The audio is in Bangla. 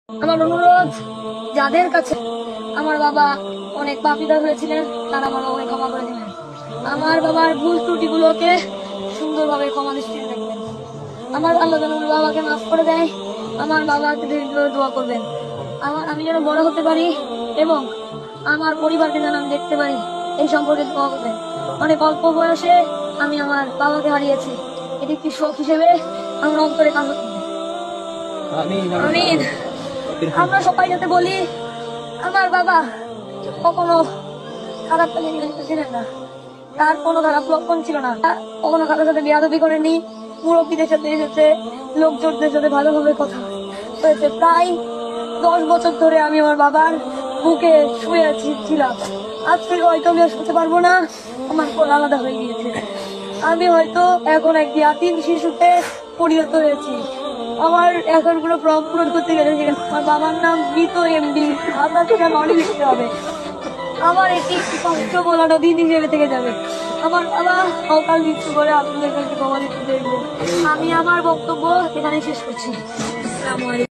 আমার অনুরোধ, যাদের কাছে আমার বাবা অনেক পাপিদা হয়েছিলেন তারা আমার বাবাকে ক্ষমা করে দিবেন। আমার বাবার ভুল ত্রুটিগুলোকে সুন্দরভাবে ক্ষমা দৃষ্টিতে দেখবেন। আমার আল্লাহ যেন আমার বাবাকে মাফ করে দেয়। আমার বাবাকে দোয়া করবেন আমি যেন বড় হতে পারি এবং আমার পরিবারকে যেন আমি দেখতে পারি, এই সম্পর্কে দোয়া করবেন। অনেক অল্প বয়সে আমি আমার বাবাকে হারিয়েছি, এটি একটি শোক হিসেবে আমার অন্তরে কাজ করবে। আমিন। আমরা সবাই যাতে বলি, আমার বাবা কখনো খারাপ কাজে নিযুক্ত ছিলেন না, তার কোনো খারাপ লক্ষণ ছিল না, কখনো কারোর সাথে বেয়াদবি করেনি, মুরব্বীদের সাথে এসেছে, লোকজনদের সাথে ভালোভাবে কথা হয়েছে। প্রায় 10 বছর ধরে আমি আমার বাবার বুকে শুয়ে ছিলাম। আজ থেকে হয়তো আমি আর শুতে পারবো না, আমার কোল আলাদা হয়ে গিয়েছে। আমি হয়তো এখন এক ইয়াতীম শিশুতে পরিণত হয়েছি। আমার এখন কোনো ফর্ম পূরণ করতে গেলে আমার বাবার নাম মৃত এমডি, আপনার সেটা নয় লিখতে হবে। আমার এটি কষ্ট বলানো দিন হিসেবে থেকে যাবে। আমার বাবা অকাল মৃত্যু করে আপনাদের কাছে ক্ষমা দিতে চাইবো। আমি আমার বক্তব্য এখানে শেষ করছি। আসসালামু আলাইকুম।